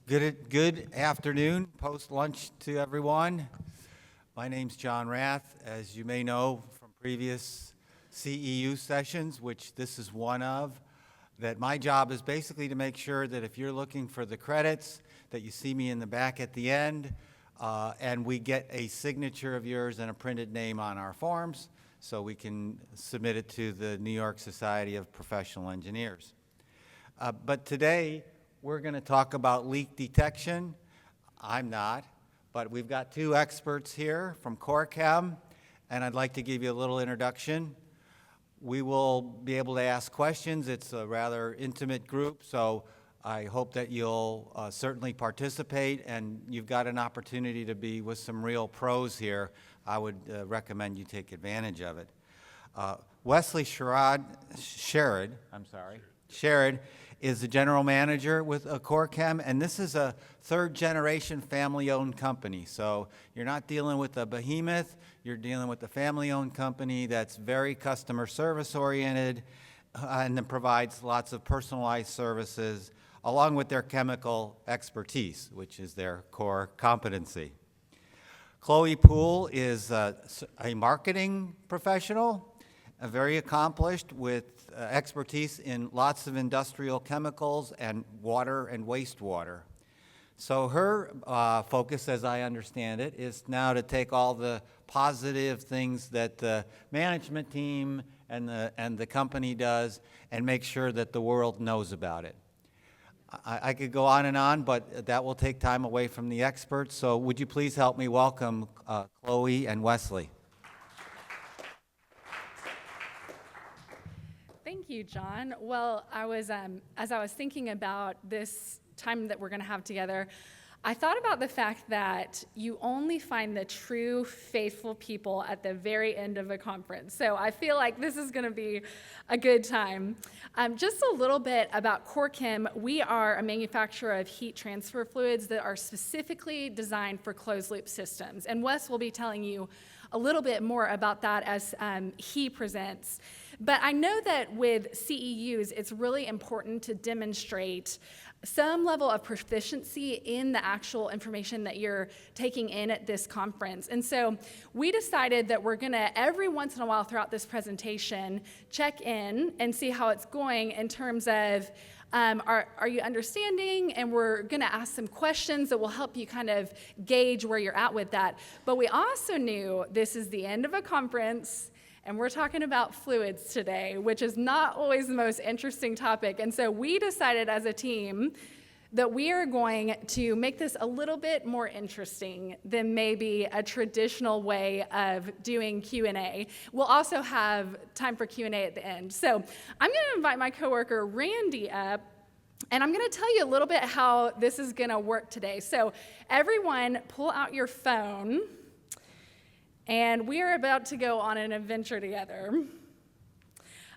Good afternoon, post-lunch to everyone. My name's John Rath. As you may know from previous CEU sessions, which this is one of, that my job is basically to make sure that if you're looking for the credits, that you see me in the back at the end, and we get a signature of yours and a printed name on our forms so we can submit it to the New York Society of Professional Engineers. But today, we're going to talk about leak detection. I'm not, but we've got two experts here from CORECHEM, and I'd like to give you a little introduction. We will be able to ask questions. It's a rather intimate group, so I hope that you'll certainly participate, and you've got an opportunity to be with some real pros here. I would recommend you take advantage of it. Wesley Sherrod is the general manager with CORECHEM, and this is a third-generation family-owned company. So you're not dealing with a behemoth, you're dealing with a family-owned company that's very customer service-oriented and then provides lots of personalized services along with their chemical expertise, which is their core competency. Chloe Poole is a marketing professional, very accomplished with expertise in lots of industrial chemicals and water and wastewater. So her focus, as I understand it, is now to take all the positive things that the management team and the company does and make sure that the world knows about it. I could go on, but that will take time away from the experts. So would you please help me welcome Chloe and Wesley? Thank you, John. Well, as I was thinking about this time that we're going to have together, I thought about the fact that you only find the true, faithful people at the very end of a conference. So I feel like this is going to be a good time. Just a little bit about CORECHEM. We are a manufacturer of heat transfer fluids that are specifically designed for closed-loop systems. And Wes will be telling you a little bit more about that as he presents. But I know that with CEUs, it's really important to demonstrate some level of proficiency in the actual information that you're taking in at this conference. And so we decided that we're going to, every once in a while throughout this presentation, check in and see how it's going in terms of are you understanding? And we're going to ask some questions that will help you kind of gauge where you're at with that. But we also knew this is the end of a conference, and we're talking about fluids today, which is not always the most interesting topic. And so we decided as a team that we are going to make this a little bit more interesting than maybe a traditional way of doing Q&A. We'll also have time for Q&A at the end. So I'm going to invite my coworker Randy up, and I'm going to tell you a little bit how this is going to work today. So everyone, pull out your phone. And we are about to go on an adventure together.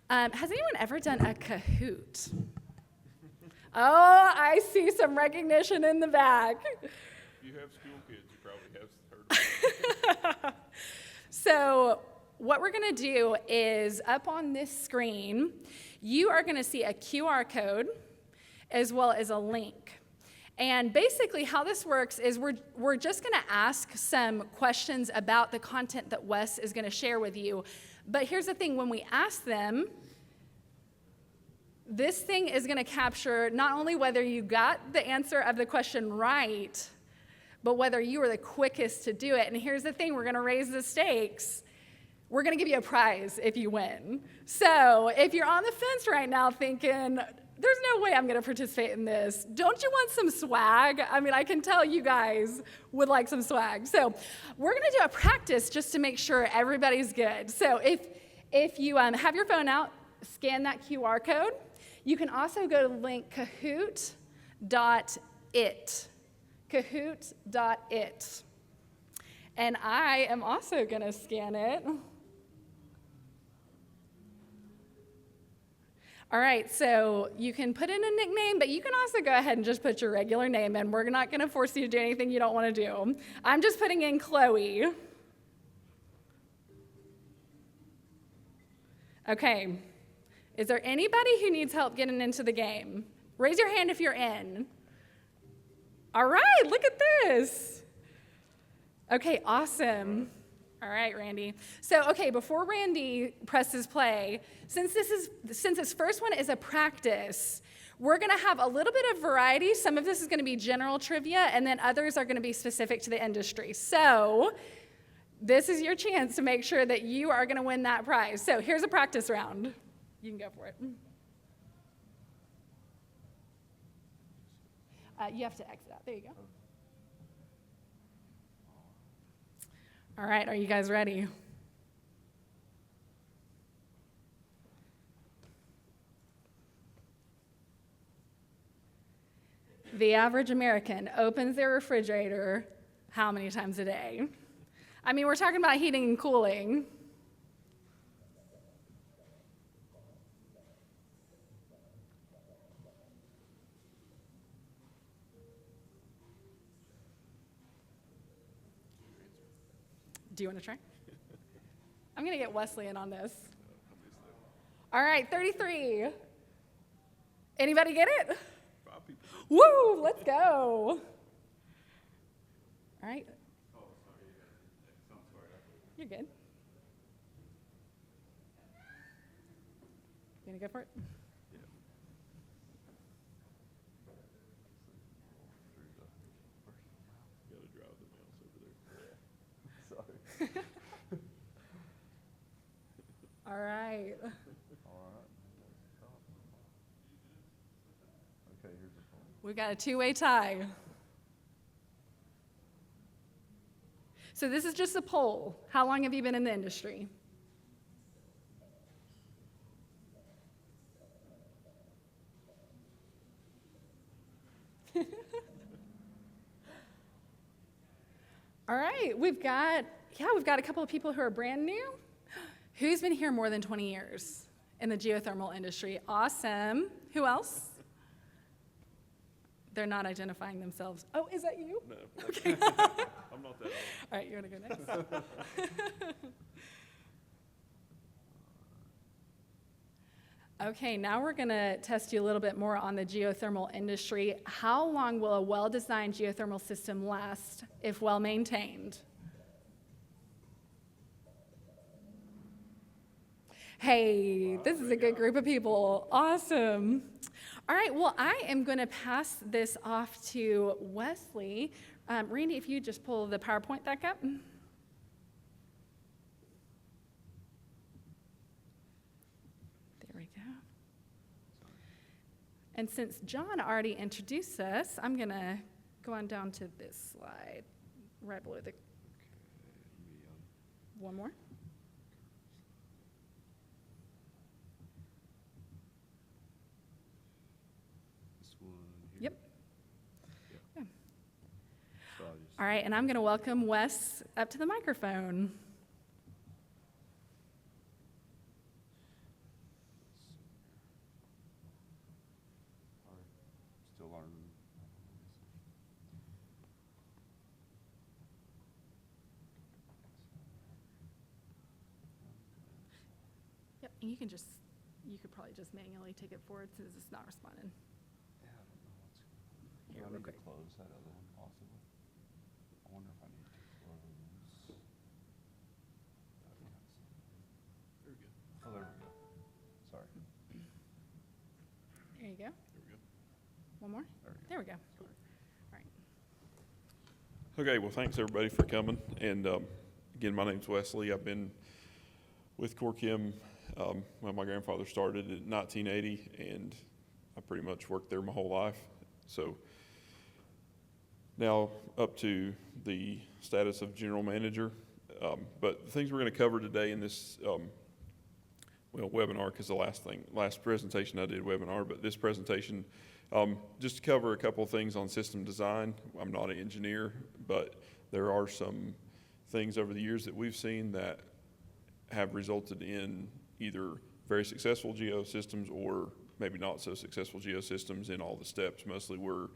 Has anyone ever done a Kahoot? Oh, I see some recognition in the back. If you have school kids, you probably have heard of it. So what we're going to do is up on this screen, you are going to see a QR code as well as a link. And basically how this works is we're just going to ask some questions about the content that Wes is going to share with you. But here's the thing, when we ask them, this thing is going to capture not only whether you got the answer of the question right, but whether you were the quickest to do it. And here's the thing, we're going to raise the stakes. We're going to give you a prize if you win. So if you're on the fence right now thinking, there's no way I'm going to participate in this. Don't you want some swag? I mean, I can tell you guys would like some swag. So we're going to do a practice just to make sure everybody's good. So if you have your phone out, scan that QR code. You can also go to the link kahoot.it. Kahoot.it. And I am also going to scan it. All right, so you can put in a nickname, but you can also go ahead and just put your regular name in. We're not going to force you to do anything you don't want to do. I'm just putting in Chloe. Okay, is there anybody who needs help getting into the game? Raise your hand if you're in. All right, look at this. Okay, awesome. All right, Randy. So, okay, before Randy presses play, since this first one is a practice, we're going to have a little bit of variety. Some of this is going to be general trivia, and then others are going to be specific to the industry. So, this is your chance to make sure that you are going to win that prize. So, here's a practice round. You can go for it. You have to exit out. There you go. All right, are you guys ready? The average American opens their refrigerator how many times a day? I mean, we're talking about heating and cooling. Do you want to try? I'm going to get Wesley in on this. All right, 33. Anybody get it? 5 people. Woo, let's go. All right. Oh, sorry. I'm sorry. You're good. You going to go for it? Yeah. Gotta drive the mouse over there. Sorry. All right. Okay, here's the phone. We got a two-way tie. So this is just a poll. How long have you been in the industry? All right, we've got a couple of people who are brand new. Who's been here more than 20 years in the geothermal industry? Awesome. Who else? They're not identifying themselves. Oh, is that you? No. Okay. I'm not that old. All right, you want to go next? Okay, now we're going to test you a little bit more on the geothermal industry. How long will a well-designed geothermal system last if well-maintained? Hey, this is a good group of people. Awesome. All right, well, I am going to pass this off to Wesley. Randy, if you just pull the PowerPoint back up. There we go. And since John already introduced us, I'm going to go on down to this slide, right below the, one more. Yep. Yeah. All right, and I'm going to welcome Wes up to the microphone. Still learning. Yep, and you could probably just manually take it forward since it's not responding. Yeah, I don't know what's going on. Here, Do I real need to quick. close that other one possibly? I wonder if I need to close. There we go. Oh, there we go. Sorry. There you go. There we go. One more. There we go. All right. Okay, well, thanks everybody for coming. And again, my name's Wesley. I've been with CORECHEM when my grandfather started in 1980, and I pretty much worked there my whole life. So now up to the status of general manager. But the things we're going to cover today in this webinar, because the last presentation I did webinar, but this presentation, just to cover a couple of things on system design. I'm not an engineer, but there are some things over the years that we've seen that have resulted in either very successful geosystems or maybe not so successful geosystems in all the steps. Mostly we're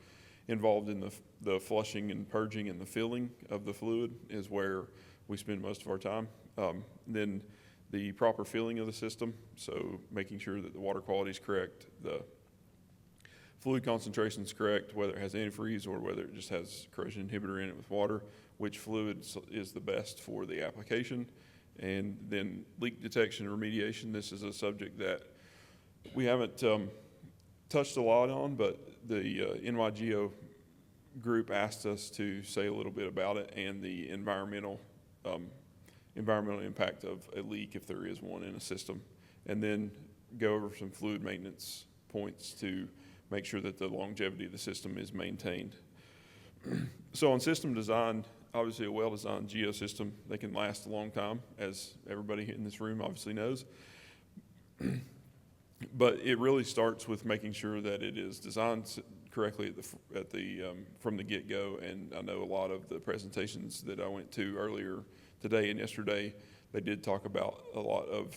involved in the flushing and purging and the filling of the fluid is where we spend most of our time. Then the proper filling of the system, so making sure that the water quality is correct, the fluid concentration is correct, whether it has antifreeze or whether it just has corrosion inhibitor in it with water, which fluid is the best for the application. And then leak detection and remediation. This is a subject that we haven't touched a lot on, but the NY-GEO group asked us to say a little bit about it and the environmental impact of a leak if there is one in a system, and then go over some fluid maintenance points to make sure that the longevity of the system is maintained. So on system design, obviously a well-designed GEO system, they can last a long time, as everybody in this room obviously knows. But it really starts with making sure that it is designed correctly from the get-go. And I know a lot of the presentations that I went to earlier today and yesterday, they did talk about a lot of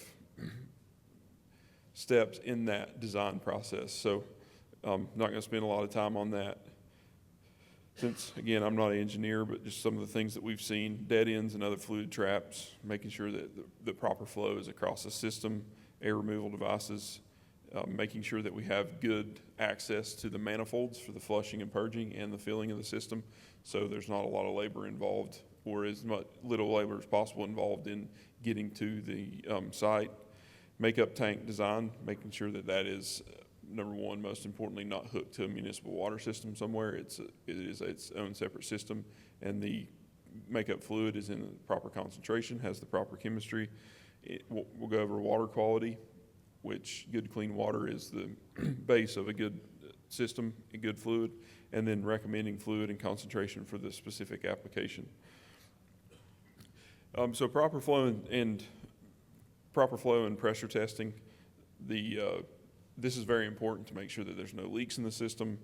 steps in that design process. So I'm not going to spend a lot of time on that. Since, again, I'm not an engineer, but just some of the things that we've seen, dead ends and other fluid traps, making sure that the proper flow is across the system, air removal devices, making sure that we have good access to the manifolds for the flushing and purging and the filling of the system, so there's not a lot of labor involved, or as little labor as possible involved in getting to the site. Makeup tank design, making sure that that is number one, most importantly, not hooked to a municipal water system somewhere. It is its own separate system, and the makeup fluid is in the proper concentration, has the proper chemistry. We'll go over water quality, which good clean water is the base of a good system, a good fluid, and then recommending fluid and concentration for the specific application. So proper flow and pressure testing. This is very important to make sure that there's no leaks in the system,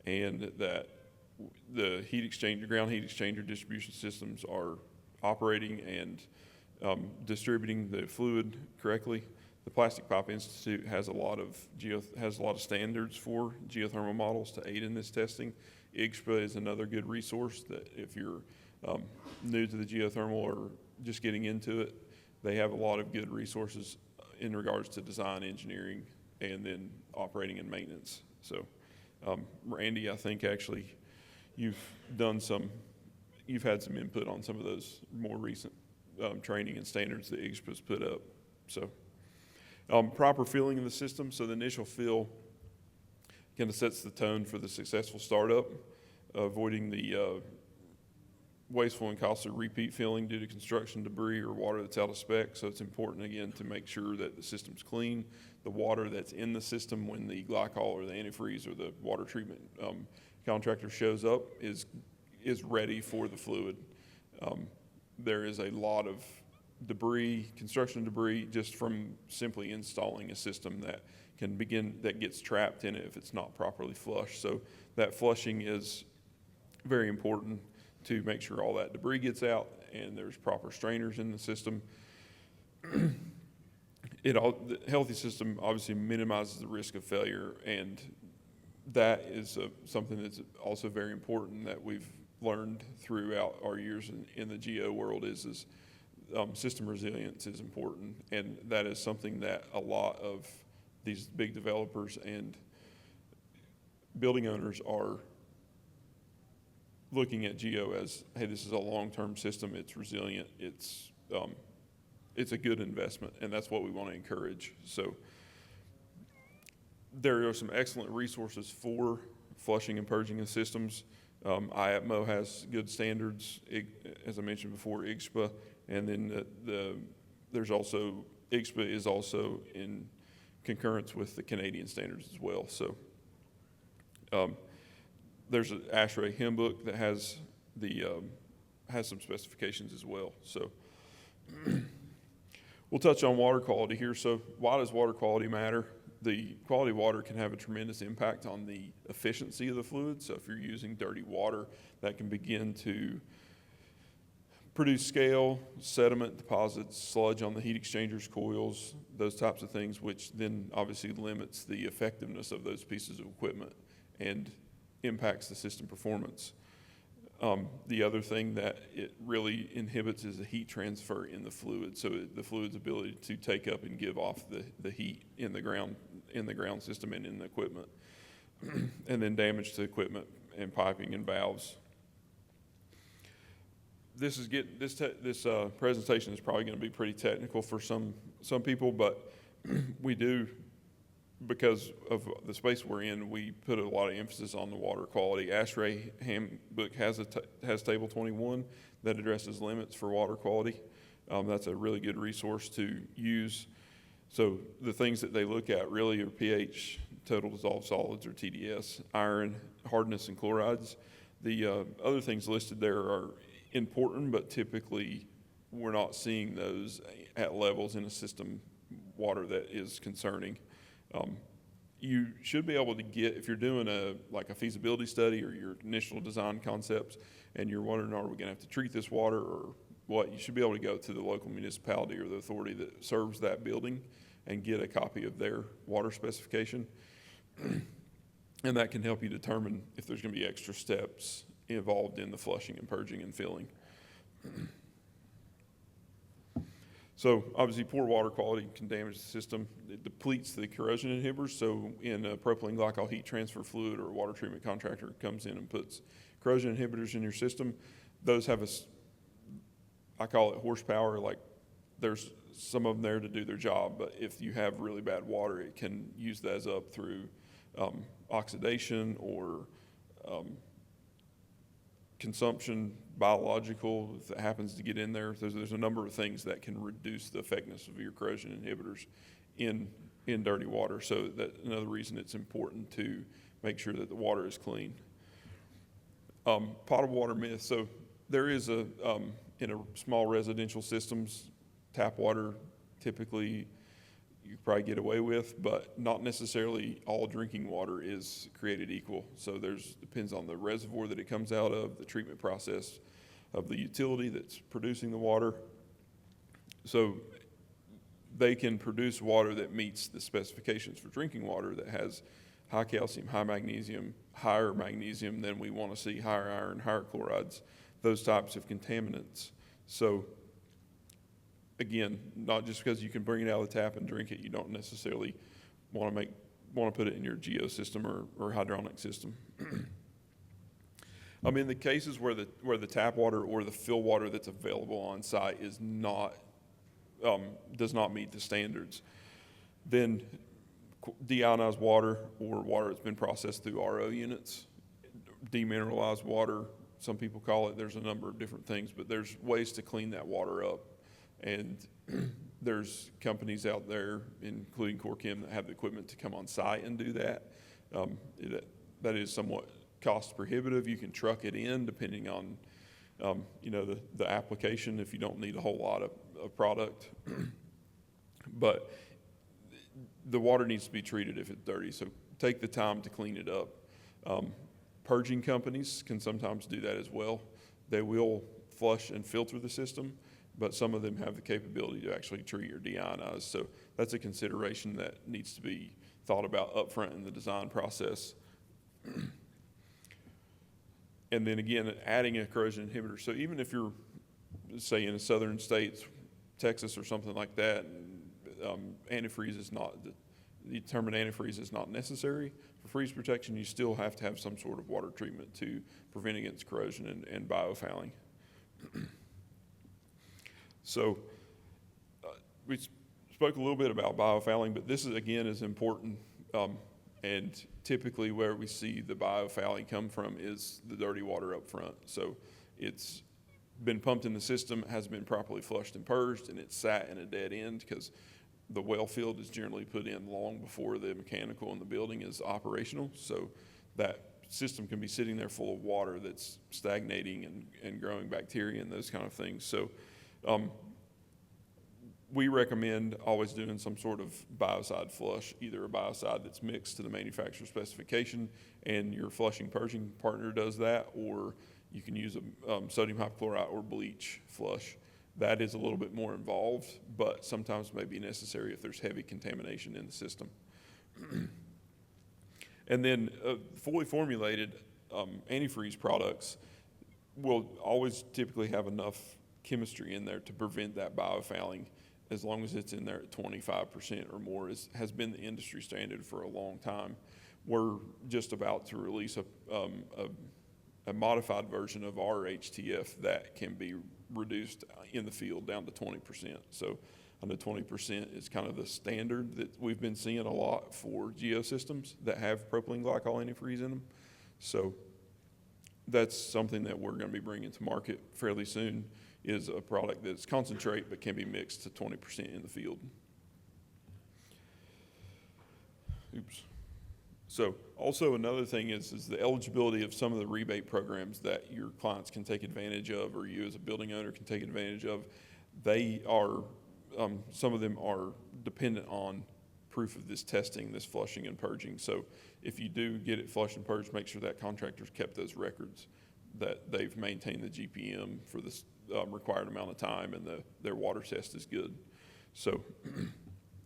and that the ground heat exchanger distribution systems are operating and distributing the fluid correctly. The Plastic Pipe Institute has a lot of standards for geothermal models to aid in this testing. GSHP is another good resource that if you're new to the geothermal or just getting into it, they have a lot of good resources in regards to design, engineering, and then operating and maintenance. So, Randy, I think actually you've had some input on some of those more recent training and standards that GSHP's put up. So, proper filling of the system. So the initial fill kind of sets the tone for the successful startup, avoiding the wasteful and costly repeat filling due to construction debris or water that's out of spec. So it's important, again, to make sure that the system's clean. The water that's in the system when the glycol or the antifreeze or the water treatment contractor shows up is ready for the fluid. There is a lot of debris, construction debris, just from simply installing a system that gets trapped in it if it's not properly flushed. So that flushing is very important to make sure all that debris gets out and there's proper strainers in the system. The healthy system obviously minimizes the risk of failure, and that is something that's also very important that we've learned throughout our years in the GEO world is system resilience is important, and that is something that a lot of these big developers and building owners are looking at GEO as, hey, this is a long-term system, it's resilient, it's a good investment, and that's what we want to encourage. So there are some excellent resources for flushing and purging of systems. IAPMO has good standards, as I mentioned before, GSHP, and then there's also, GSHP is also in concurrence with the Canadian standards as well. So there's an ASHRAE handbook that has some specifications as well. So we'll touch on water quality here. So why does water quality matter? The quality of water can have a tremendous impact on the efficiency of the fluid. So if you're using dirty water, that can begin to produce scale, sediment deposits, sludge on the heat exchangers, coils, those types of things, which then obviously limits the effectiveness of those pieces of equipment and impacts the system performance. The other thing that it really inhibits is the heat transfer in the fluid. So the fluid's ability to take up and give off the heat in the ground system and in the equipment. and then damage to equipment and piping and valves. This presentation is probably going to be pretty technical for some people, but we do, because of the space we're in, we put a lot of emphasis on the water quality. ASHRAE handbook has Table 21 that addresses limits for water quality. That's a really good resource to use. So the things that they look at really are pH, total dissolved solids, or TDS, iron, hardness, and chlorides. The other things listed there are important, but typically we're not seeing those at levels in a system water that is concerning. You should be able to get, if you're doing a feasibility study or your initial design concepts, and you're wondering, are we going to have to treat this water or what, you should be able to go to the local municipality or the authority that serves that building and get a copy of their water specification. And that can help you determine if there's going to be extra steps involved in the flushing and purging and filling. So obviously poor water quality can damage the system. It depletes the corrosion inhibitors. So in a propylene glycol heat transfer fluid, or a water treatment contractor comes in and puts corrosion inhibitors in your system, those have I call it horsepower, like there's some of them there to do their job, but if you have really bad water, it can use those up through oxidation or consumption, biological, if it happens to get in there. There's a number of things that can reduce the effectiveness of your corrosion inhibitors in dirty water. So that's another reason it's important to make sure that the water is clean. Potable water myth. So there is in a small residential systems, tap water typically you probably get away with, but not necessarily all drinking water is created equal. So depends on the reservoir that it comes out of, the treatment process of the utility that's producing the water. So they can produce water that meets the specifications for drinking water that has high calcium, high magnesium, higher magnesium than we want to see, higher iron, higher chlorides, those types of contaminants. So again, not just because you can bring it out of the tap and drink it, you don't necessarily want to put it in your GEO system or hydronic system. I mean, the cases where the tap water or the fill water that's available on site is does not meet the standards, then deionized water or water that's been processed through RO units, demineralized water, some people call it, there's a number of different things, but there's ways to clean that water up. And there's companies out there, including CORECHEM, that have the equipment to come on site and do that. That is somewhat cost prohibitive. You can truck it in depending on, the application if you don't need a whole lot of product. But the water needs to be treated if it's dirty, so take the time to clean it up. Purging companies can sometimes do that as well. They will flush and filter the system, but some of them have the capability to actually treat or deionize. So that's a consideration that needs to be thought about upfront in the design process. And then again, adding a corrosion inhibitor. So even if you're, say, in the southern states, Texas or something like that, antifreeze is not, the term antifreeze is not necessary. For freeze protection, you still have to have some sort of water treatment to prevent against corrosion and biofouling. So we spoke a little bit about biofouling, but this is important. And typically where we see the biofouling come from is the dirty water up front. So it's been pumped in the system, hasn't been properly flushed and purged, and it's sat in a dead end because the well field is generally put in long before the mechanical in the building is operational. So that system can be sitting there full of water that's stagnating and growing bacteria and those kind of things. So we recommend always doing some sort of biocide flush, either a biocide that's mixed to the manufacturer specification and your flushing purging partner does that, or you can use a sodium hypochlorite or bleach flush. That is a little bit more involved, but sometimes may be necessary if there's heavy contamination in the system. And then fully formulated antifreeze products will always typically have enough chemistry in there to prevent that biofouling, as long as it's in there at 25% or more. Has been the industry standard for a long time. we're just about to release a modified version of our HTF that can be reduced in the field down to 20%. So I know 20% is kind of the standard that we've been seeing a lot for GEO systems that have propylene glycol antifreeze in them. So that's something that we're going to be bringing to market fairly soon, is a product that's concentrate but can be mixed to 20% in the field. Oops. So also another thing is the eligibility of some of the rebate programs that your clients can take advantage of, or you as a building owner can take advantage of. They are, some of them are dependent on proof of this testing, this flushing and purging. So if you do get it flushed and purged, make sure that contractor's kept those records, that they've maintained the GPM for this required amount of time, and their water test is good. So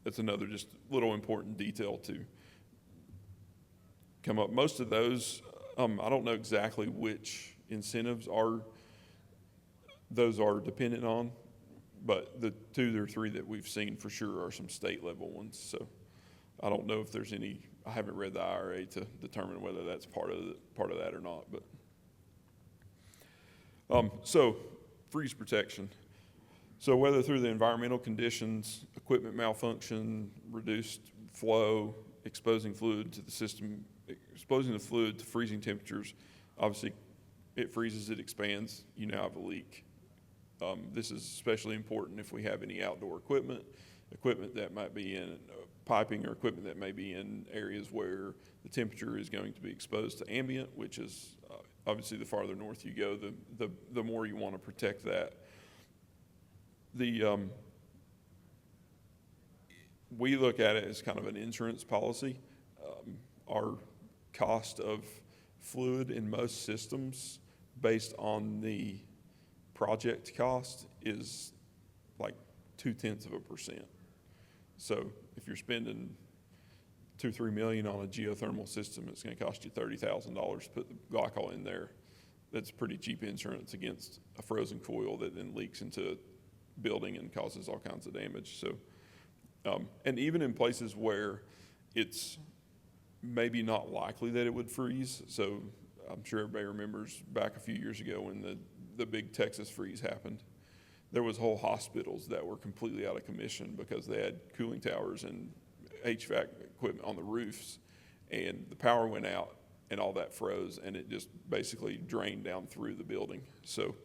that's another just little important detail to come up. Most of those, I don't know exactly which incentives those are dependent on, but the 2 or 3 that we've seen for sure are some state level ones. So I don't know if there's any, I haven't read the IRA to determine whether that's part of that or not. But so freeze protection. So whether through the environmental conditions, equipment malfunction, reduced flow, exposing fluid to the system, exposing the fluid to freezing temperatures, obviously it freezes, it expands, you now have a leak. This is especially important if we have any outdoor equipment that might be in piping, or equipment that may be in areas where the temperature is going to be exposed to ambient, which is obviously the farther north you go, the more you want to protect that. We look at it as kind of an insurance policy. Our cost of fluid in most systems, based on the project cost, is like 0.2%. So if you're spending $2-3 million on a geothermal system, it's going to cost you $30,000 to put the glycol in there. That's pretty cheap insurance against a frozen coil that then leaks into a building and causes all kinds of damage. So, and even in places where it's maybe not likely that it would freeze. So I'm sure everybody remembers back a few years ago when the big Texas freeze happened. There was whole hospitals that were completely out of commission because they had cooling towers and HVAC equipment on the roofs, and the power went out and all that froze, and it just basically drained down through the building. So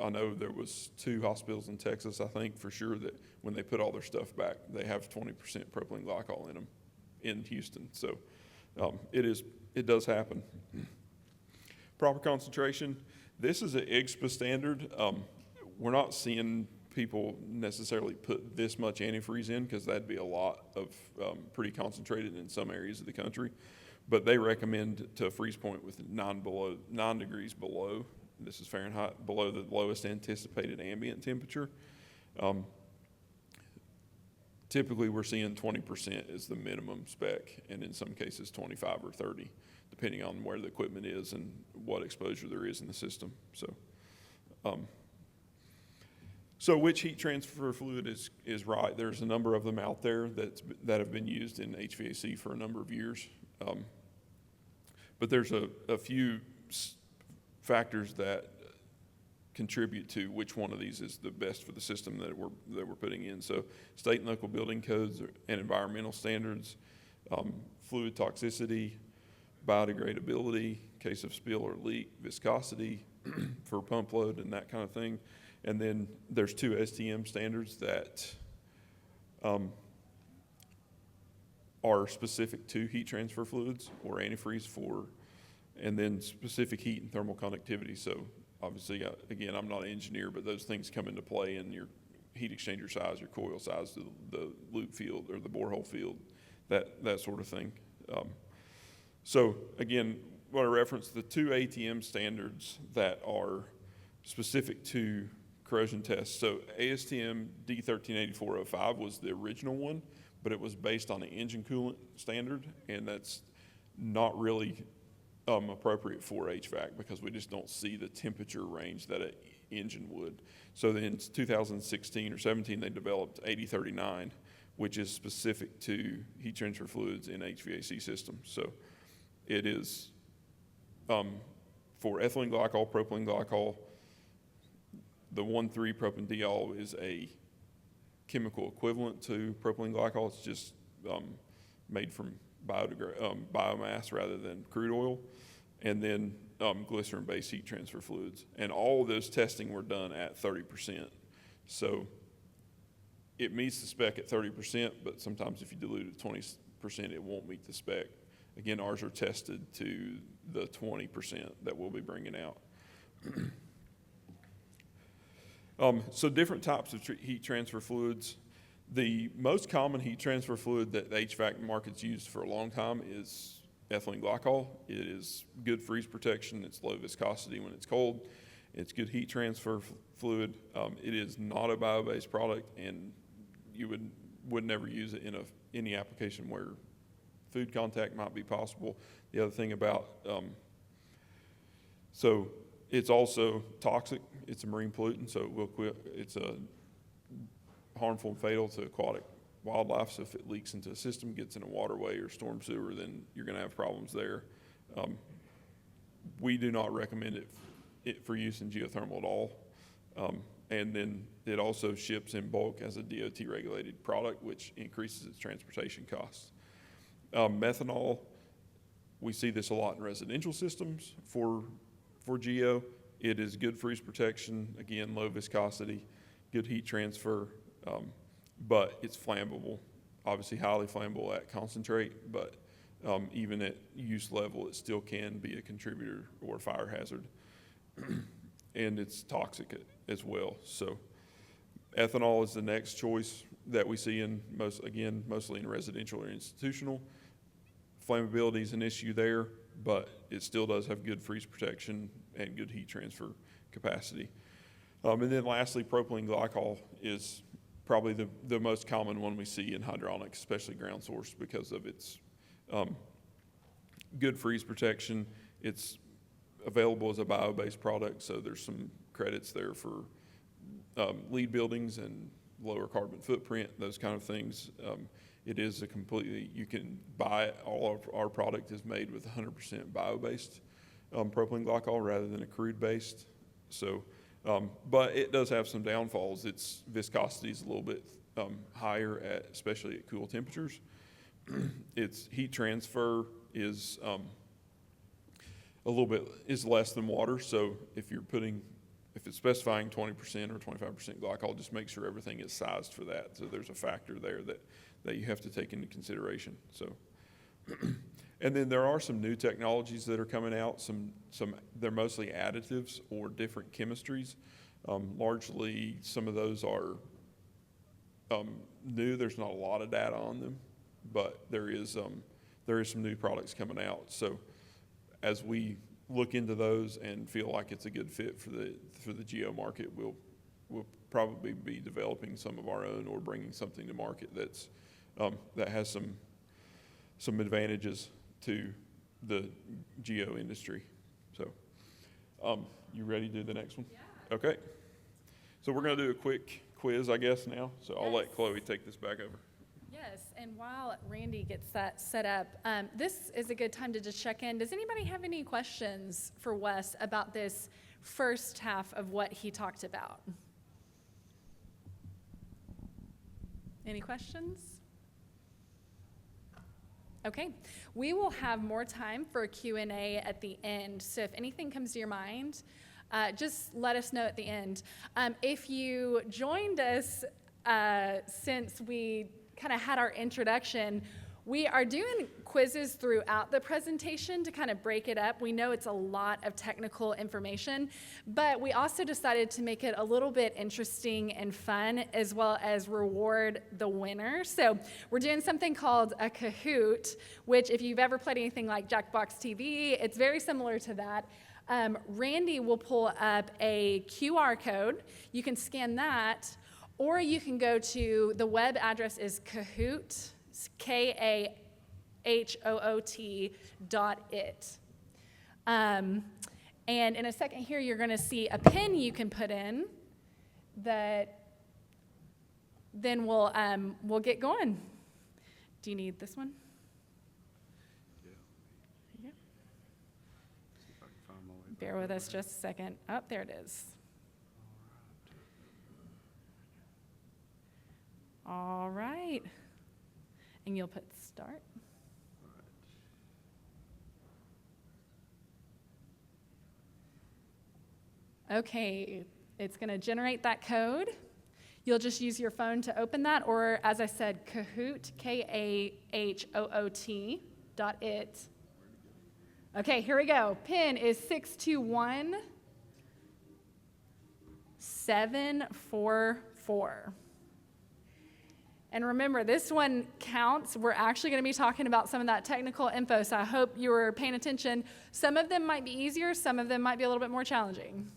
I know there was 2 hospitals in Texas, I think for sure, that when they put all their stuff back, they have 20% propylene glycol in them in Houston. So it does happen. Proper concentration. This is an IGSHPA standard. We're not seeing people necessarily put this much antifreeze in, because that'd be a lot of pretty concentrated in some areas of the country. But they recommend to a freeze point with 9 degrees below. This is Fahrenheit, below the lowest anticipated ambient temperature. Typically, we're seeing 20% is the minimum spec, and in some cases 25 or 30, depending on where the equipment is and what exposure there is in the system. So which heat transfer fluid is right? There's a number of them out there that have been used in HVAC for a number of years. But there's a few factors that contribute to which one of these is the best for the system that we're putting in. So state and local building codes and environmental standards, fluid toxicity, biodegradability, case of spill or leak, viscosity for pump load and that kind of thing. And then there's 2 STM standards that are specific to heat transfer fluids or antifreeze and then specific heat and thermal conductivity. So obviously, again, I'm not an engineer, but those things come into play in your heat exchanger size, your coil size, the loop field or the borehole field, that sort of thing. So again, what I referenced, the 2 ATM standards that are specific to corrosion tests. So ASTM D138405 was the original one, but it was based on an engine coolant standard, and that's not really appropriate for HVAC because we just don't see the temperature range that an engine would. So then in 2016 or 17, they developed 8039, which is specific to heat transfer fluids in HVAC systems. So it is for ethylene glycol, propylene glycol. The 1,3-propanediol is a chemical equivalent to propylene glycol. It's just made from biomass rather than crude oil, and then glycerin-based heat transfer fluids. And all of those testing were done at 30%. So it meets the spec at 30%, but sometimes if you dilute it 20%, it won't meet the spec. Again, ours are tested to the 20% that we'll be bringing out. So different types of heat transfer fluids. The most common heat transfer fluid that the HVAC market's used for a long time is ethylene glycol. It is good freeze protection. It's low viscosity when it's cold. It's good heat transfer fluid. It is not a bio-based product, and you would never use it in any application where food contact might be possible. The other thing about, so it's also toxic. It's a marine pollutant, so it's a harmful and fatal to aquatic wildlife. So if it leaks into a system, gets in a waterway or storm sewer, then you're going to have problems there. We do not recommend it for use in geothermal at all. And then it also ships in bulk as a DOT regulated product, which increases its transportation costs. Methanol, we see this a lot in residential systems for GEO. It is good freeze protection, again, low viscosity, good heat transfer, but it's flammable, obviously highly flammable at concentrate, but even at use level, it still can be a contributor or a fire hazard. And it's toxic as well. So ethanol is the next choice that we see in mostly in residential or institutional. Flammability is an issue there, but it still does have good freeze protection and good heat transfer capacity. And then lastly, propylene glycol is probably the most common one we see in hydronics, especially ground source, because of its good freeze protection. It's available as a bio-based product, so there's some credits there for LEED buildings and lower carbon footprint, those kind of things. It is you can buy it. All of our product is made with 100% bio-based propylene glycol rather than a crude-based. So, but it does have some downfalls. Its viscosity is a little bit higher, especially at cool temperatures. Its heat transfer is less than water. So if it's specifying 20% or 25% glycol, just make sure everything is sized for that. So there's a factor there that you have to take into consideration. So, and then there are some new technologies that are coming out. They're mostly additives or different chemistries. Largely, some of those are new. There's not a lot of data on them, but there is some new products coming out. So as we look into those and feel like it's a good fit for the GEO market, we'll probably be developing some of our own or bringing something to market that has some advantages to the GEO industry. So, you ready to do the next one? Yeah. Okay. So we're going to do a quick quiz, I guess, now. So I'll let Chloe take this back over. Yes, and while Randy gets that set up, this is a good time to just check in. Does anybody have any questions for Wes about this first half of what he talked about? Any questions? Okay, we will have more time for a Q&A at the end, so if anything comes to your mind, just let us know at the end. If you joined us since we kind of had our introduction, we are doing quizzes throughout the presentation to kind of break it up. We know it's a lot of technical information, but we also decided to make it a little bit interesting and fun, as well as reward the winner. So we're doing something called a Kahoot, which if you've ever played anything like Jackbox TV, it's very similar to that. Randy will pull up a QR code. You can scan that, or you can go to, the web address is Kahoot, KAHOOT.it. And in a second here, you're going to see a pin you can put in that then we'll get going. Do you need this one? Yeah. There you go. See if I can find my way back Bear with over us here. just a second. Oh, there it is. All right. And you'll put start. Okay, it's going to generate that code. You'll just use your phone to open that, or as I said, Kahoot, K-A-H-O-O-T .it. Okay, here we go. PIN is 621744. And remember, this one counts. We're actually going to be talking about some of that technical info, so I hope you were paying attention. Some of them might be easier, some of them might be a little bit more challenging.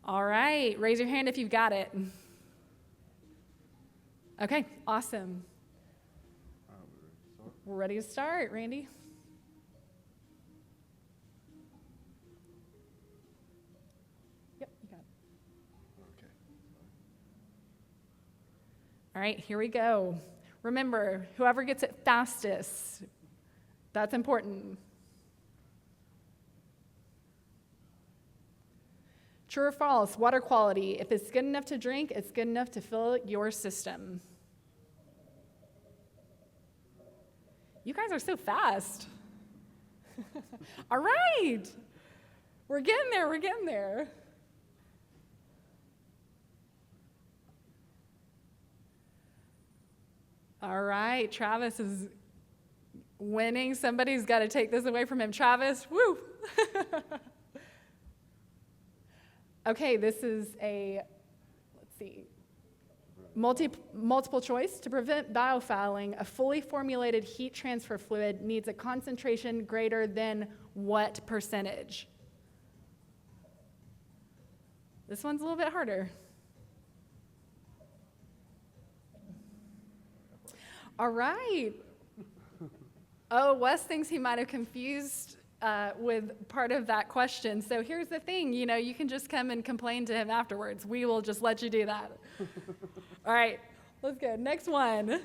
All right, raise your hand if you've got it. Okay, awesome. All right, we're ready to start. We're ready to start, Randy. Yep, you got it. Okay. All right, here we go. Remember, whoever gets it fastest, that's important. True or false, water quality. If it's good enough to drink, it's good enough to fill your system. You guys are so fast. All right. We're getting there, we're getting there. All right, Travis is winning. Somebody's got to take this away from him. Travis, woo! Okay, this is a, let's see, multiple choice. To prevent biofouling, a fully formulated heat transfer fluid needs a concentration greater than what percentage? This one's a little bit harder. All right. Oh, Wes thinks he might have confused with part of that question. So here's the thing, you can just come and complain to him afterwards. We will just let you do that. All right, let's go. Next one.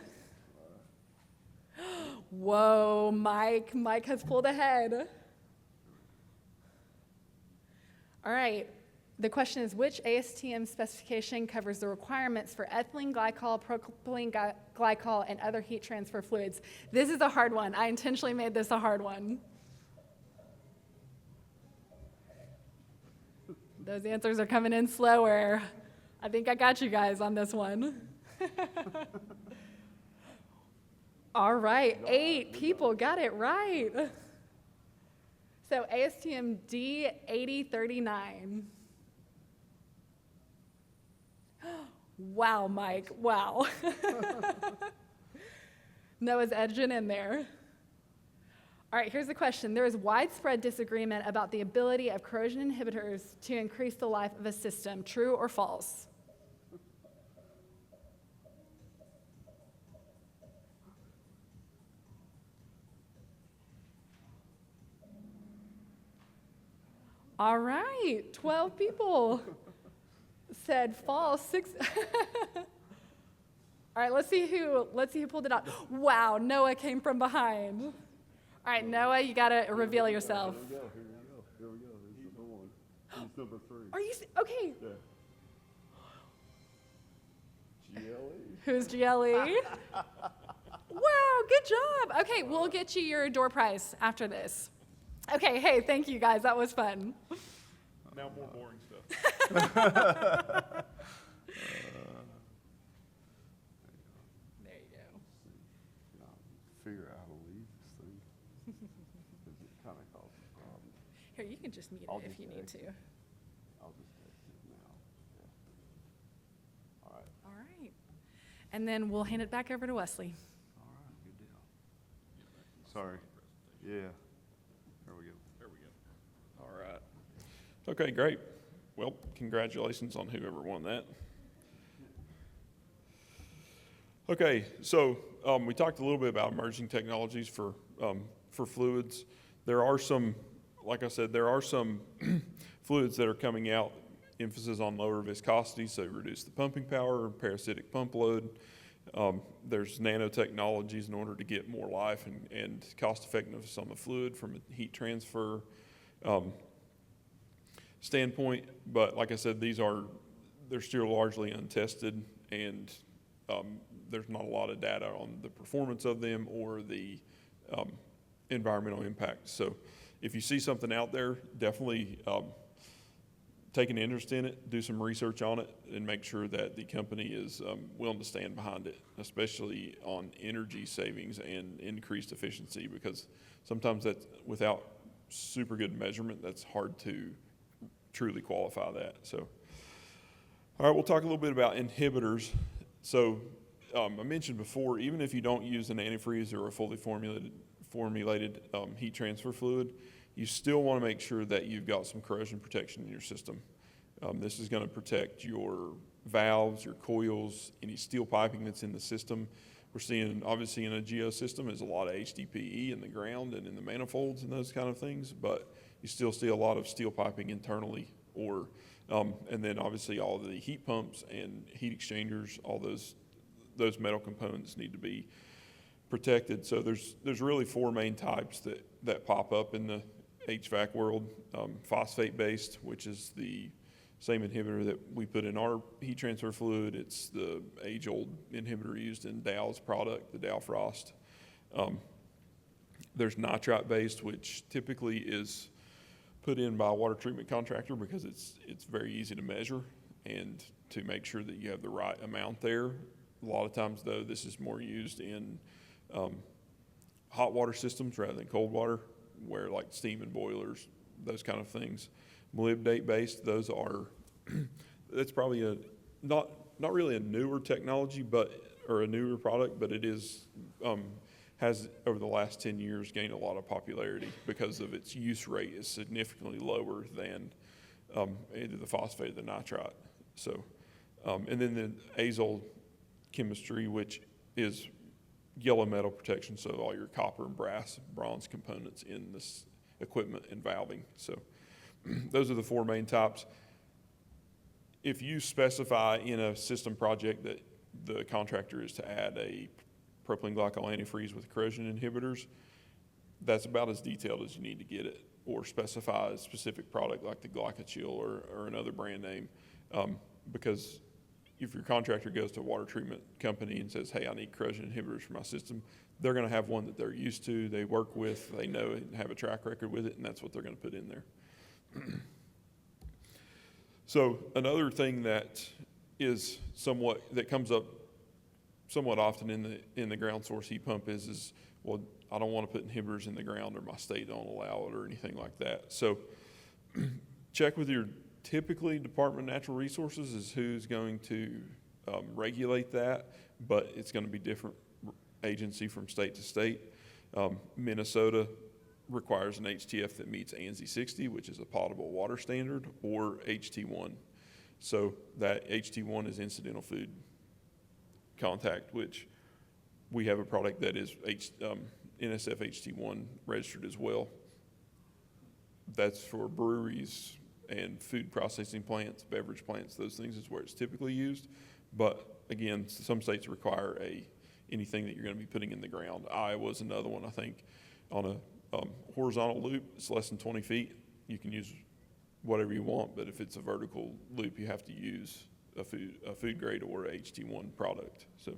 Whoa, Mike. Mike has pulled ahead. All right. The question is, which ASTM specification covers the requirements for ethylene glycol, propylene glycol, and other heat transfer fluids? This is a hard one. I intentionally made this a hard one. Those answers are coming in slower. I think I got you guys on this one. All right, 8 people got it right. So ASTM D8039. Wow, Mike, wow. Noah's edging in there. All right, here's the question. There is widespread disagreement about the ability of corrosion inhibitors to increase the life of a system. True or false? All right, 12 people said false. 6. All right, let's see who pulled it out. Wow, Noah came from behind. All right, Noah, you got to reveal yourself. Here we go. Here we go. This is the one. This is number 3. Are you okay? Yeah. GLE. Who's GLE? Wow, good job. Okay, we'll get you your door prize after this. Okay, hey, thank you guys. That was fun. Now more boring stuff. There you go. Figure out how to leave this thing. 'Cause it kind of causes problems. Here, you can just mute I'll it if just you need text to. it. I'll just text it now. Yeah. All right. All right. And then we'll hand it back over to Wesley. All right. Good deal. Sorry. Yeah. There we go. There we go. All right. Okay, great. Well, congratulations on whoever won that. Okay, so we talked a little bit about emerging technologies for fluids. There are some, like I said, there are some fluids that are coming out emphasis on lower viscosity, so reduce the pumping power, parasitic pump load. There's nanotechnologies in order to get more life and cost effectiveness on the fluid from a heat transfer standpoint. But like I said, they're still largely untested, and there's not a lot of data on the performance of them or the environmental impact. So if you see something out there, definitely take an interest in it, do some research on it, and make sure that the company is willing to stand behind it, especially on energy savings and increased efficiency, because sometimes that's, without super good measurement, that's hard to truly qualify that. So, all right, we'll talk a little bit about inhibitors. So I mentioned before, even if you don't use an antifreeze or a fully formulated heat transfer fluid, you still want to make sure that you've got some corrosion protection in your system. This is going to protect your valves, your coils, any steel piping that's in the system. We're seeing, obviously, in a GEO system, is a lot of HDPE in the ground and in the manifolds and those kind of things, but you still see a lot of steel piping internally, or and then obviously all of the heat pumps and heat exchangers, all those metal components need to be protected. So there's really four main types that pop up in the HVAC world. Phosphate-based, which is the same inhibitor that we put in our heat transfer fluid. It's the age-old inhibitor used in Dow's product, the Dow Frost. There's nitrite-based, which typically is put in by a water treatment contractor because it's very easy to measure and to make sure that you have the right amount there. A lot of times, though, this is more used in hot water systems rather than cold water, where like steam and boilers, those kind of things. Molybdate-based, those are, that's probably not really a newer technology, or a newer product, but it is, has over the last 10 years gained a lot of popularity because of its use rate is significantly lower than either the phosphate or the nitrite. So, and then the azole chemistry, which is yellow metal protection, so all your copper and bronze components in this equipment and valving. So those are the four main types. If you specify in a system project that the contractor is to add a propylene glycol antifreeze with corrosion inhibitors, that's about as detailed as you need to get it, or specify a specific product like the Glycochill or another brand name, because if your contractor goes to a water treatment company and says, hey, I need corrosion inhibitors for my system, they're going to have one that they're used to, they work with, they know and have a track record with it, and that's what they're going to put in there. So another thing that comes up somewhat often in the ground source heat pump is well, I don't want to put inhibitors in the ground, or my state don't allow it, or anything like that. So check with your typically Department of Natural Resources is who's going to regulate that, but it's going to be different agency from state to state. Minnesota requires an HTF that meets ANSI 60, which is a potable water standard, or HT1. So that HT1 is incidental food contact, which we have a product that is NSF HT1 registered as well. That's for breweries and food processing plants, beverage plants, those things is where it's typically used. But again, some states require anything that you're going to be putting in the ground. Iowa's another one, I think. On a horizontal loop, it's less than 20 feet. You can use whatever you want, but if it's a vertical loop, you have to use a food grade or a HT1 product. So,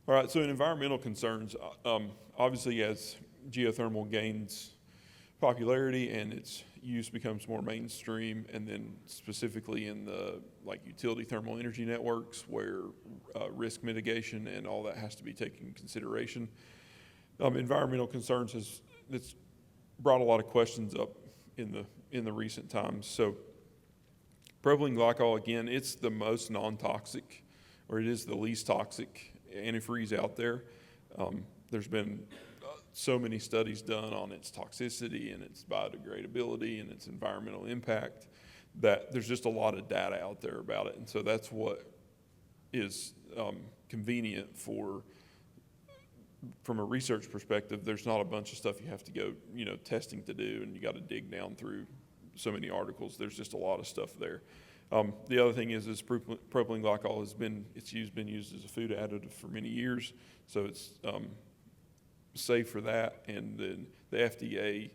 all right. So in environmental concerns, obviously as geothermal gains popularity and its use becomes more mainstream, and then specifically in the utility thermal energy networks where risk mitigation and all that has to be taken into consideration. Environmental concerns it's brought a lot of questions up in the recent times. So propylene glycol, again, it's the most non-toxic, or it is the least toxic antifreeze out there. There's been so many studies done on its toxicity and its biodegradability and its environmental impact that there's just a lot of data out there about it. And so that's what is convenient from a research perspective. There's not a bunch of stuff you have to go, testing to do, and you got to dig down through so many articles. There's just a lot of stuff there. The other thing is propylene glycol been used as a food additive for many years, so it's safe for that. And then the FDA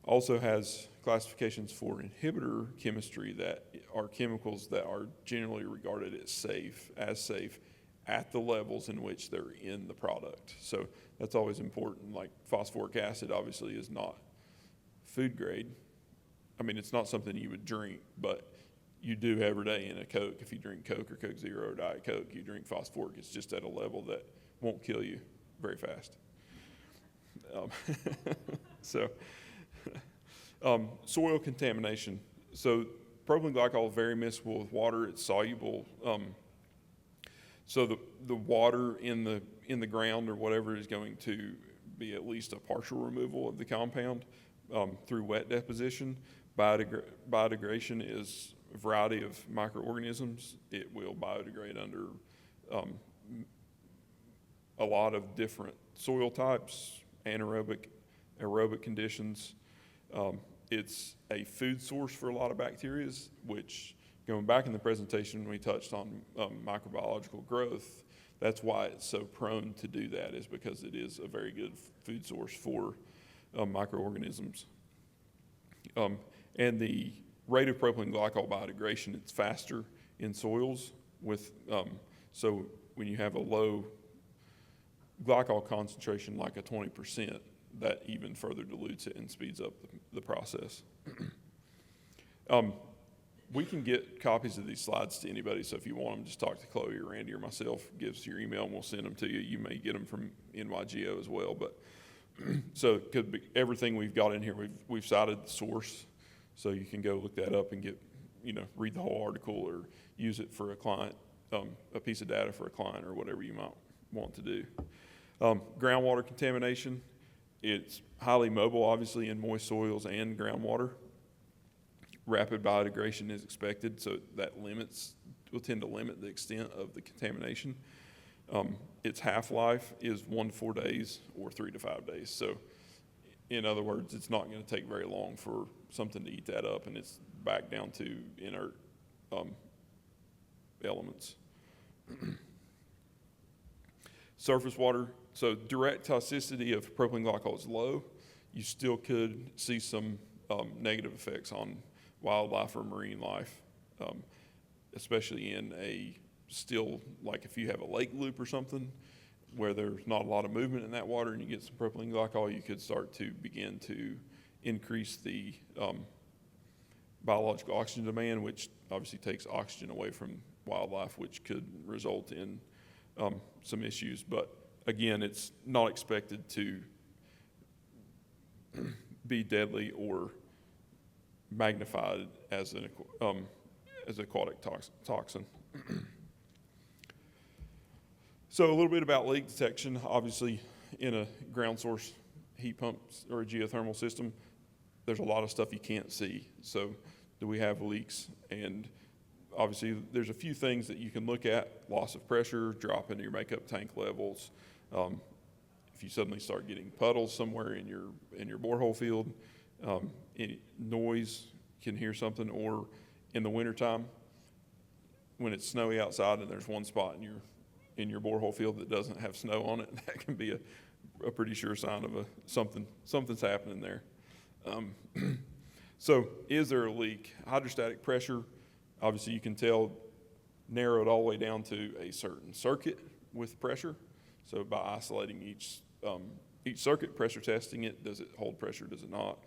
also has classifications for inhibitor chemistry that are chemicals that are generally regarded as safe at the levels in which they're in the product. So that's always important. Like phosphoric acid obviously is not food grade. I mean, it's not something you would drink, but you do every day in a Coke. If you drink Coke or Coke Zero or Diet Coke, you drink phosphoric. It's just at a level that won't kill you very fast. Soil contamination. So propylene glycol is very miscible with water. It's soluble. So the water in the ground or whatever is going to be at least a partial removal of the compound through wet deposition. Biodegradation is a variety of microorganisms. It will biodegrade under a lot of different soil types, anaerobic, aerobic conditions. It's a food source for a lot of bacteria, which, going back in the presentation, we touched on microbiological growth. That's why it's so prone to do that, is because it is a very good food source for microorganisms. And the rate of propylene glycol biodegradation, it's faster in soils with, so when you have a low glycol concentration like a 20%, that even further dilutes it and speeds up the process. We can get copies of these slides to anybody, so if you want them, just talk to Chloe or Randy or myself, give us your email and we'll send them to you. You may get them from NY-GEO as well, but so it could be everything we've got in here. We've cited the source, so you can go look that up and get, read the whole article or use it for a client, a piece of data for a client or whatever you might want to do. Groundwater contamination. It's highly mobile, obviously, in moist soils and groundwater. Rapid biodegradation is expected, so that will tend to limit the extent of the contamination. Its half-life is 1 to 4 days or 3 to 5 days. So, in other words, it's not going to take very long for something to eat that up, and it's back down to inert elements. Surface water. So direct toxicity of propylene glycol is low. You still could see some negative effects on wildlife or marine life, especially in like if you have a lake loop or something where there's not a lot of movement in that water and you get some propylene glycol, you could start to begin to increase the biological oxygen demand, which obviously takes oxygen away from wildlife, which could result in some issues. But again, it's not expected to be deadly or magnified as an aquatic toxin. So a little bit about leak detection. Obviously, in a ground source heat pump or a geothermal system, there's a lot of stuff you can't see. So do we have leaks? And obviously, there's a few things that you can look at: loss of pressure, drop into your makeup tank levels. If you suddenly start getting puddles somewhere in your borehole field, any noise, you can hear something, or in the wintertime, when it's snowy outside and there's one spot in your borehole field that doesn't have snow on it, that can be a pretty sure sign of something's happening there. So is there a leak? Hydrostatic pressure, obviously you can tell, narrowed all the way down to a certain circuit with pressure. So by isolating each circuit, pressure testing it, does it hold pressure, does it not?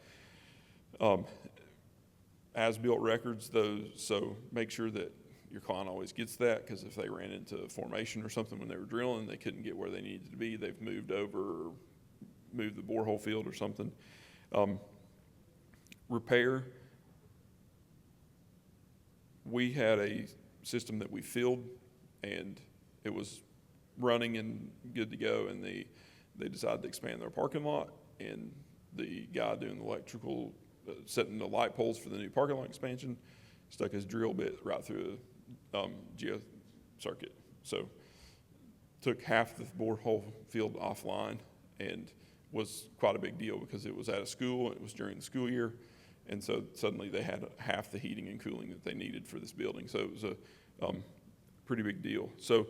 As-built records, so make sure that your client always gets that, because if they ran into a formation or something when they were drilling, they couldn't get where they needed to be, they've moved over or moved the borehole field or something. Repair. We had a system that we filled and it was running and good to go, and they decided to expand their parking lot, and the guy doing the electrical, setting the light poles for the new parking lot expansion, stuck his drill bit right through a geo circuit. So took half the borehole field offline, and was quite a big deal because it was at a school, it was during the school year, And so suddenly they had half the heating and cooling that they needed for this building. So it was a pretty big deal. So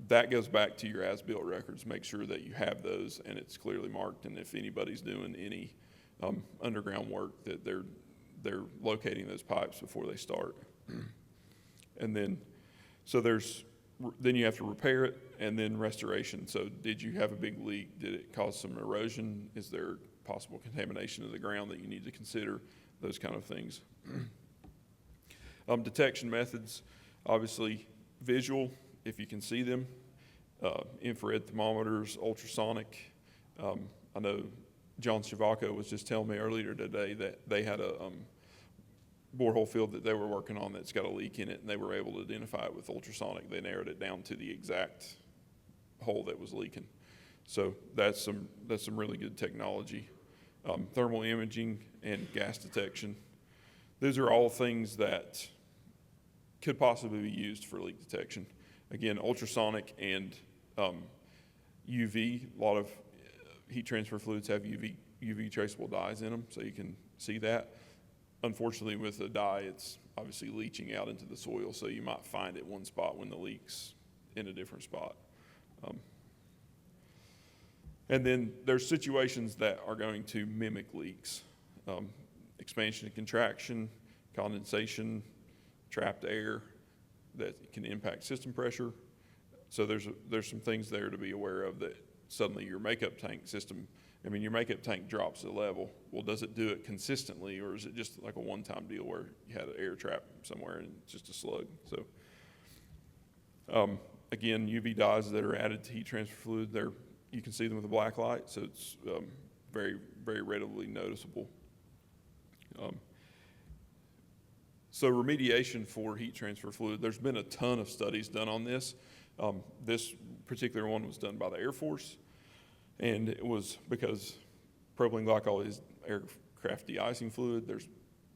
that goes back to your as-built records. Make sure that you have those and it's clearly marked. And if anybody's doing any underground work, that they're locating those pipes before they start. And then, then you have to repair it, and then restoration. So did you have a big leak? Did it cause some erosion? Is there possible contamination of the ground that you need to consider? Those kind of things. Detection methods, obviously visual, if you can see them, infrared thermometers, ultrasonic. I know John Shavako was just telling me earlier today that they had a borehole field that they were working on that's got a leak in it, and they were able to identify it with ultrasonic. They narrowed it down to the exact hole that was leaking. So that's some really good technology. Thermal imaging and gas detection. Those are all things that could possibly be used for leak detection. Again, ultrasonic and UV. A lot of heat transfer fluids have UV traceable dyes in them, so you can see that. Unfortunately, with a dye, it's obviously leaching out into the soil, so you might find it one spot when the leak's in a different spot. And then there's situations that are going to mimic leaks. Expansion and contraction, condensation, trapped air that can impact system pressure. So there's some things there to be aware of, that suddenly your makeup tank system, your makeup tank drops the level. Well, does it do it consistently, or is it just like a one-time deal where you had an air trap somewhere and it's just a slug? So again, UV dyes that are added to heat transfer fluid, you can see them with a black light, so it's very, very readily noticeable. So remediation for heat transfer fluid, there's been a ton of studies done on this. This particular one was done by the Air Force, and it was because propylene glycol is aircraft de-icing fluid. There's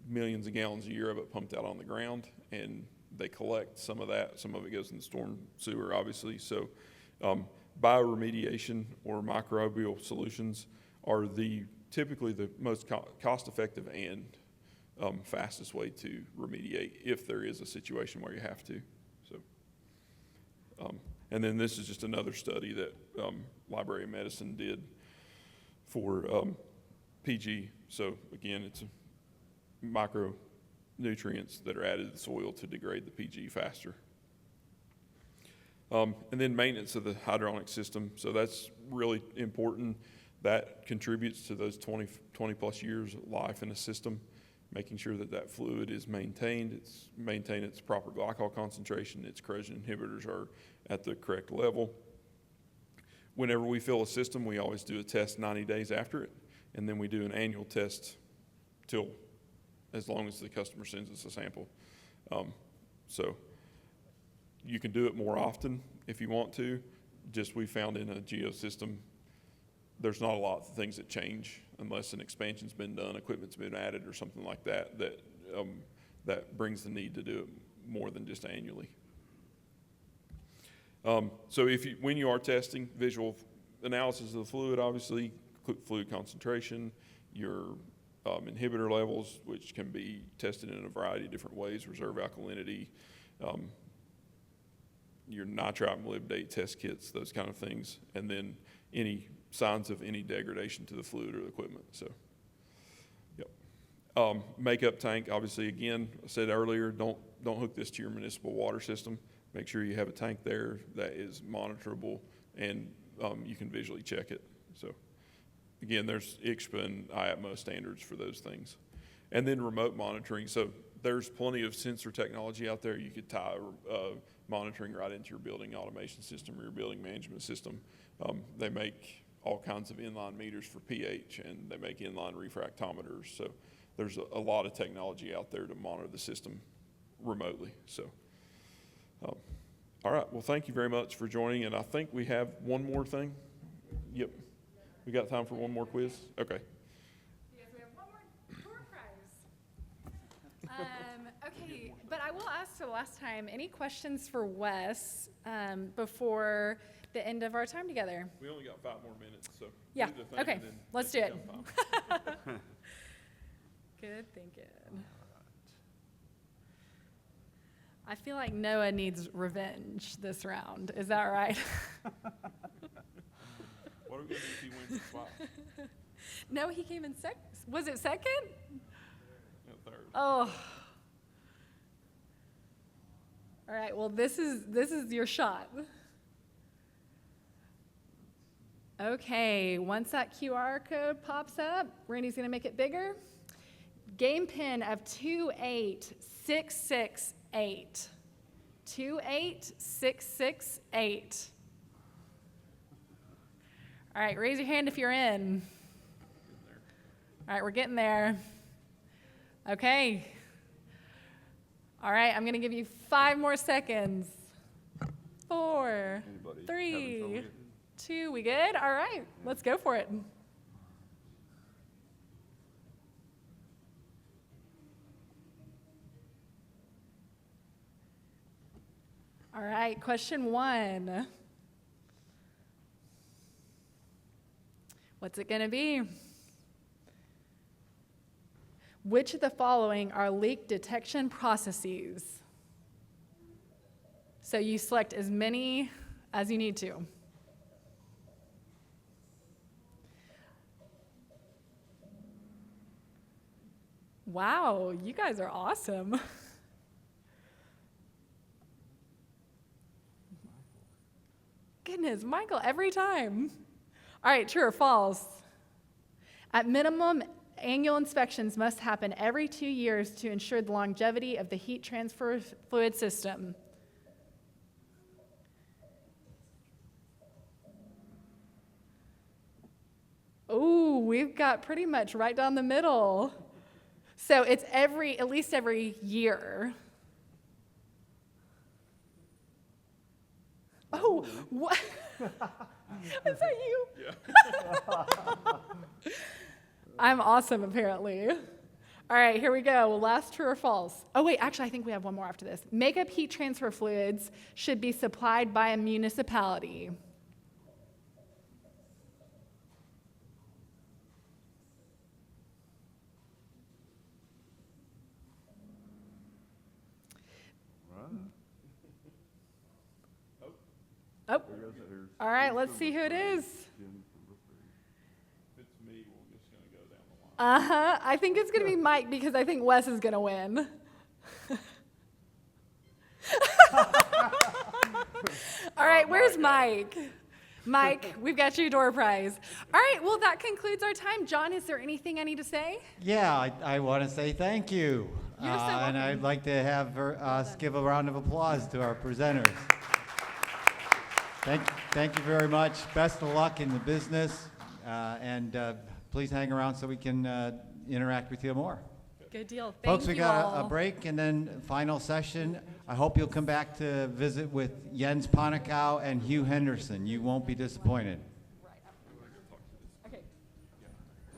millions of gallons a year of it pumped out on the ground, and they collect some of that. Some of it goes in the storm sewer, obviously. So bioremediation or microbial solutions are typically the most cost-effective and fastest way to remediate if there is a situation where you have to. So, and then this is just another study that Library of Medicine did for PG. So again, it's micronutrients that are added to the soil to degrade the PG faster. And then maintenance of the hydronic system. So that's really important. That contributes to those 20 plus years of life in a system, making sure that that fluid is maintained. It's maintained its proper glycol concentration. Its corrosion inhibitors are at the correct level. Whenever we fill a system, we always do a test 90 days after it, and then we do an annual test till as long as the customer sends us a sample. So you can do it more often if you want to. Just we found in a GEO system, there's not a lot of things that change unless an expansion's been done, equipment's been added or something like that, that brings the need to do it more than just annually. So when you are testing, visual analysis of the fluid, obviously, fluid concentration, your inhibitor levels, which can be tested in a variety of different ways, reserve alkalinity, your nitrite molybdate test kits, those kind of things, and then any signs of any degradation to the fluid or the equipment. So, yep. Makeup tank, obviously, again, I said earlier, don't hook this to your municipal water system. Make sure you have a tank there that is monitorable and you can visually check it. So, again, there's ICHPA and IAPMO standards for those things. And then remote monitoring. So there's plenty of sensor technology out there. You could tie monitoring right into your building automation system or your building management system. They make all kinds of inline meters for pH, and they make inline refractometers. So there's a lot of technology out there to monitor the system remotely. So, all right. Well, thank you very much for joining. And I think we have one more thing. Yep. We got time for one more quiz? Okay. Yes, we have one more door prize. Okay, but I will ask the last time, any questions for Wes before the end of our time together? We only got 5 more minutes, so. Yeah, do the thing okay, and then let's do it. take some time. Good thinking. I feel like Noah needs revenge this round. Is that right? What are we gonna do if he wins the spot? No, he came in second. Was it second? Third. Oh. All right, well, this is your shot. Okay, once that QR code pops up, Randy's gonna make it bigger. Game pin of 28668. 28668. All right, raise your hand if you're in. All right, we're getting there. Okay. All right, I'm going to give you 5 more seconds. 4, Anybody 3, having trouble getting 2, we good? All right, let's go for it. All right, question 1. What's it going to be? Which of the following are leak detection processes? So you select as many as you need to. Wow, you guys are awesome. Goodness, Michael, every time. All right, true or false? At minimum, annual inspections must happen every 2 years to ensure the longevity of the heat transfer fluid system. Ooh, we've got pretty much right down the middle. So it's at least every year. Oh, what? Is that you? Yeah. I'm awesome, apparently. All right, here we go. Last true or false? Oh, wait, actually, I think we have one more after this. Makeup heat transfer fluids should be supplied by a municipality. Oh, Here's all right, let's see who it is. Jim number 3. If it's me, we're just gonna go down the line. Uh-huh, I think it's gonna be Mike because I think Wes is gonna win. All right, where's Mike? Mike, we've got you a door prize. All right, well, that concludes our time. John, is there anything I need to say? Yeah, I want to say thank you. You're so And welcome. I'd like to have us give a round of applause to our presenters. Thank you very much. Best of luck in the business. And please hang around so we can interact with you more. Good deal. Thank Folks, we you got all. a break and then final session. I hope you'll come back to visit with Jens Ponikow and Hugh Henderson. You won't be disappointed.